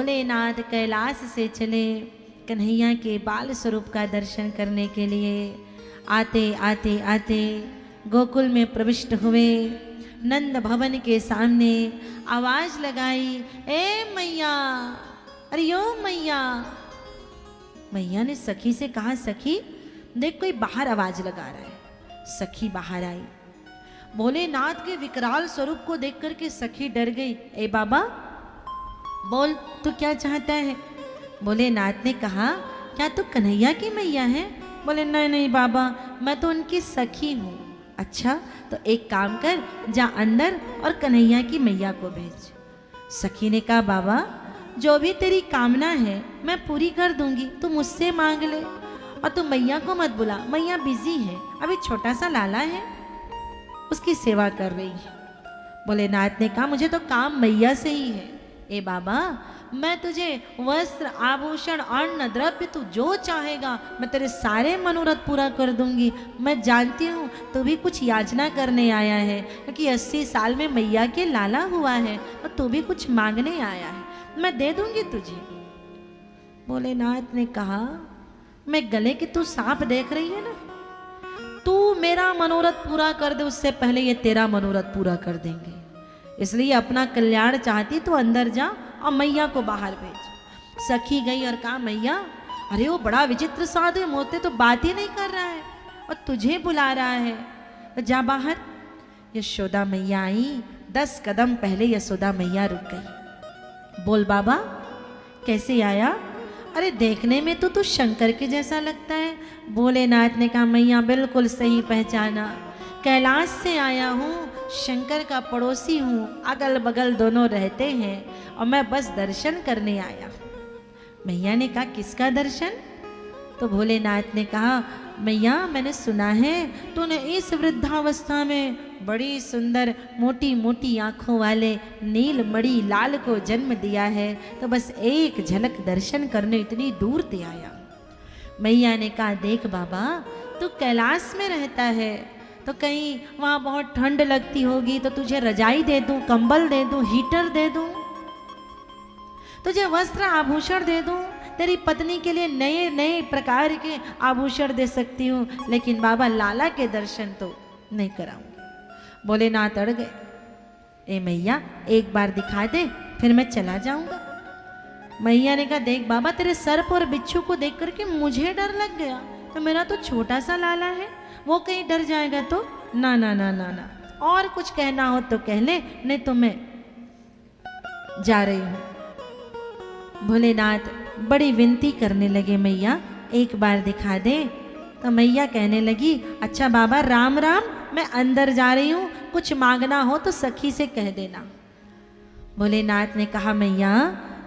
भोलेनाथ कैलाश से चले कन्हैया के बाल स्वरूप का दर्शन करने के लिए। आते आते आते गोकुल में प्रविष्ट हुए। नंद भवन के सामने आवाज लगाई, ए मैया, अरे ओ मैया। मैया ने सखी से कहा, सखी देख कोई बाहर आवाज लगा रहा है। सखी बाहर आई। भोलेनाथ के विकराल स्वरूप को देख करके सखी डर गई। ए बाबा बोल, तू क्या चाहता है? भोलेनाथ ने कहा, क्या तू कन्हैया की मैया है? बोले नहीं नहीं बाबा, मैं तो उनकी सखी हूँ। अच्छा तो एक काम कर, जा अंदर और कन्हैया की मैया को भेज। सखी ने कहा, बाबा जो भी तेरी कामना है मैं पूरी कर दूंगी, तू मुझसे मांग ले और तू मैया को मत बुला, मैया बिजी है, अभी छोटा सा लाला है उसकी सेवा कर रही है। भोलेनाथ ने कहा, मुझे तो काम मैया से ही है। ए बाबा मैं तुझे वस्त्र आभूषण अन्न द्रव्य तू जो चाहेगा मैं तेरे सारे मनोरथ पूरा कर दूंगी। मैं जानती हूँ तू भी कुछ याचना करने आया है, क्योंकि 80 साल में मैया के लाला हुआ है और तू भी कुछ मांगने आया है, मैं दे दूंगी तुझे। भोलेनाथ ने कहा, मैं गले की तू सांप देख रही है ना, तू मेरा मनोरथ पूरा कर दे उससे पहले ये तेरा मनोरथ पूरा कर देंगे। इसलिए अपना कल्याण चाहती तो अंदर जा और मैया को बाहर भेज। सखी गई और कहा, मैया अरे वो बड़ा विचित्र साधु है, मोते तो बात ही नहीं कर रहा है और तुझे बुला रहा है, तो जा बाहर। यशोदा मैया आई। 10 कदम पहले यशोदा मैया रुक गई। बोल बाबा कैसे आया? अरे देखने में तो तू शंकर के जैसा लगता है। भोलेनाथ ने कहा, मैया बिल्कुल सही पहचाना, कैलाश से आया हूँ, शंकर का पड़ोसी हूँ, अगल बगल दोनों रहते हैं और मैं बस दर्शन करने आया। मैया ने कहा, किसका दर्शन? तो भोलेनाथ ने कहा, मैया मैंने सुना है तूने इस वृद्धावस्था में बड़ी सुंदर मोटी मोटी आँखों वाले नीलमणि लाल को जन्म दिया है, तो बस एक झलक दर्शन करने इतनी दूर से आया। मैया ने कहा, देख बाबा तू कैलाश में रहता है तो कहीं वहाँ बहुत ठंड लगती होगी, तो तुझे रजाई दे दूँ, कंबल दे दूँ, हीटर दे दूँ, तुझे वस्त्र आभूषण दे दूँ, तेरी पत्नी के लिए नए नए प्रकार के आभूषण दे सकती हूँ, लेकिन बाबा लाला के दर्शन तो नहीं कराऊंगी। भोलेनाथ अड़ गए। ए मैया एक बार दिखा दे फिर मैं चला जाऊंगा। मैया ने कहा, देख बाबा तेरे सर्प और बिच्छू को देख करके मुझे डर लग गया, तो मेरा तो छोटा सा लाला है, वो कहीं डर जाएगा तो ना ना ना ना ना, और कुछ कहना हो तो कह ले, नहीं तो मैं जा रही हूँ। भोलेनाथ बड़ी विनती करने लगे, मैया एक बार दिखा दे। तो मैया कहने लगी, अच्छा बाबा राम राम, मैं अंदर जा रही हूँ, कुछ मांगना हो तो सखी से कह देना। भोलेनाथ ने कहा, मैया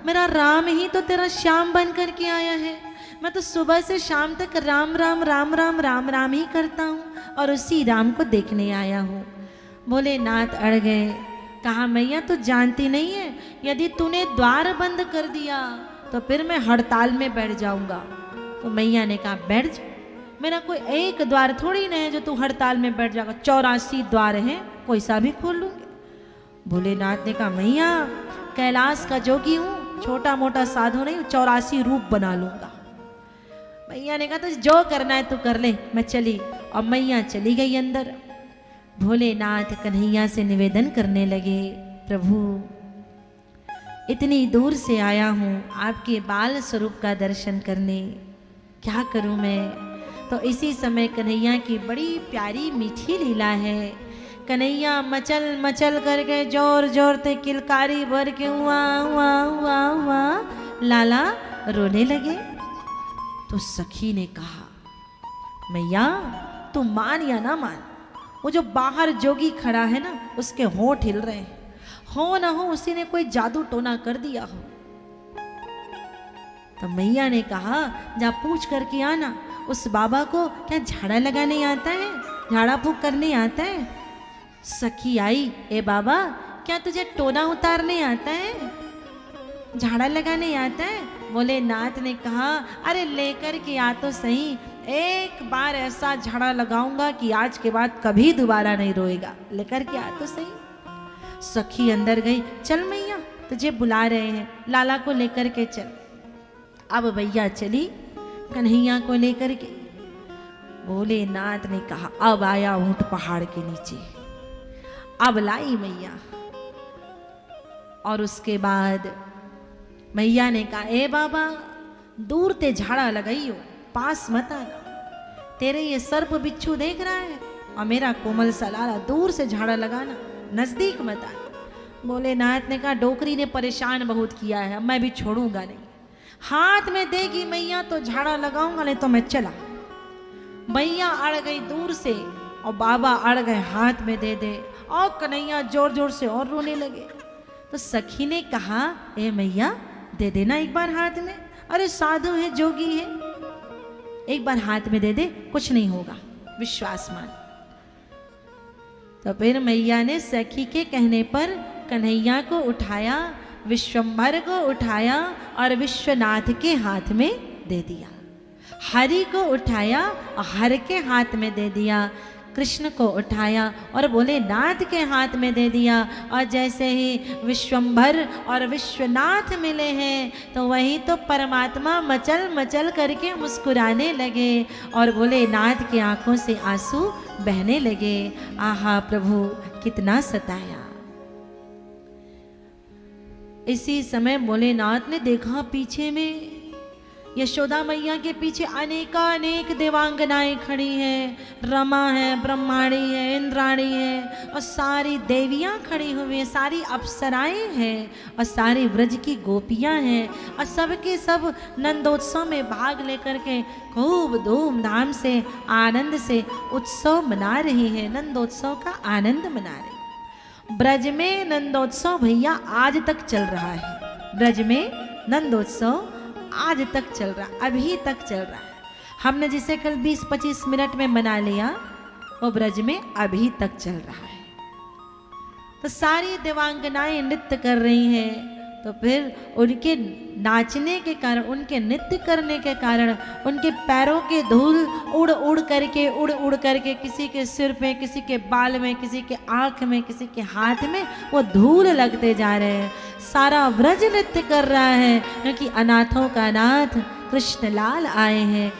मेरा राम ही तो तेरा श्याम बन करके आया है, मैं तो सुबह से शाम तक राम राम राम राम राम राम ही करता हूँ और उसी राम को देखने आया हूँ। भोलेनाथ अड़ गए। कहा, मैया तू जानती नहीं है, यदि तूने द्वार बंद कर दिया तो फिर मैं हड़ताल में बैठ जाऊंगा। तो मैया ने कहा, बैठ जा, मेरा कोई एक द्वार थोड़ी नहीं है जो तू हड़ताल में बैठ जाएगा, 84 द्वार हैं, कोई सा भी खोल लूंगी। भोलेनाथ ने कहा, मैया कैलाश का जोगी हूँ, छोटा मोटा साधु नहीं, 84 रूप बना लूंगा। मैया ने कहा, तो जो करना है तू कर ले, मैं चली। और मैया चली गई अंदर। भोलेनाथ कन्हैया से निवेदन करने लगे, प्रभु इतनी दूर से आया हूँ आपके बाल स्वरूप का दर्शन करने, क्या करूँ मैं? तो इसी समय कन्हैया की बड़ी प्यारी मीठी लीला है। कन्हैया मचल मचल करके जोर जोर से किलकारी भर के हुआ हुआ हुआ हुआ लाला रोने लगे। तो सखी ने कहा, मैया तू मान या ना मान, वो जो बाहर जोगी खड़ा है ना उसके होंठ हिल रहे हैं, हो ना हो उसी ने कोई जादू टोना कर दिया हो। तो मैया ने कहा, जा पूछ करके आना उस बाबा को क्या झाड़ा लगाने आता है, झाड़ा फूक करने आता है। सखी आई, ए बाबा क्या तुझे टोना उतारने आता है, झाड़ा लगाने आता है? भोलेनाथ ने कहा, अरे लेकर के आ तो सही, एक बार ऐसा झाड़ा लगाऊंगा कि आज के बाद कभी दोबारा नहीं रोएगा, लेकर के आ तो सही। सखी अंदर गई, चल मैया तुझे बुला रहे हैं, लाला को लेकर के चल। अब भैया चली कन्हैया को लेकर के। भोलेनाथ ने कहा अब आया ऊंट पहाड़ के नीचे, अब लाई मैया। और उसके बाद मैया ने कहा ए बाबा दूर ते झाड़ा लगाइयो, पास मत आना, तेरे ये सर्प बिच्छू देख रहा है और मेरा कोमल सा लाला, दूर से झाड़ा लगाना, नजदीक मत आना। भोलेनाथ ने कहा डोकरी ने परेशान बहुत किया है, मैं भी छोड़ूंगा नहीं। हाथ में देगी मैया तो झाड़ा लगाऊंगा, नहीं तो मैं चला। मैया अड़ गई दूर से और बाबा अड़ गए हाथ में दे दे, और कन्हैया जोर जोर से और रोने लगे। तो सखी ने कहा ए मैया दे देना एक बार हाथ में, अरे साधु है जोगी है, एक बार हाथ में दे दे, कुछ नहीं होगा, विश्वास मान। तो फिर मैया ने सखी के कहने पर कन्हैया को उठाया, विश्वम्भर को उठाया और विश्वनाथ के हाथ में दे दिया। हरि को उठाया और हर के हाथ में दे दिया। कृष्ण को उठाया और भोलेनाथ के हाथ में दे दिया। और जैसे ही विश्वम्भर और विश्वनाथ मिले हैं तो वही तो परमात्मा मचल मचल करके मुस्कुराने लगे और भोलेनाथ की आंखों से आंसू बहने लगे। आहा प्रभु कितना सताया। इसी समय भोलेनाथ ने देखा पीछे में यशोदा मैया के पीछे अनेक देवांगनाएं खड़ी हैं, रमा है, ब्रह्माणी है, इंद्राणी है और सारी देवियां खड़ी हुई हैं, सारी अप्सराएं हैं और सारी व्रज की गोपियां हैं और सबके सब नंदोत्सव में भाग लेकर के खूब धूमधाम से आनंद से उत्सव मना रही है, नंदोत्सव का आनंद मना रही। ब्रज में नंदोत्सव भैया आज तक चल रहा है। ब्रज में नंदोत्सव आज तक चल रहा, अभी तक चल रहा है। हमने जिसे कल 20-25 मिनट में मना लिया वो ब्रज में अभी तक चल रहा है। तो सारी देवांगनाएं नृत्य कर रही हैं। तो फिर उनके नाचने के कारण, उनके नृत्य करने के कारण उनके पैरों के धूल उड़ उड़ करके किसी के सिर पे, किसी के बाल में, किसी के आँख में, किसी के हाथ में वो धूल लगते जा रहे हैं। सारा व्रज नृत्य कर रहा है क्योंकि अनाथों का नाथ कृष्ण लाल आए हैं।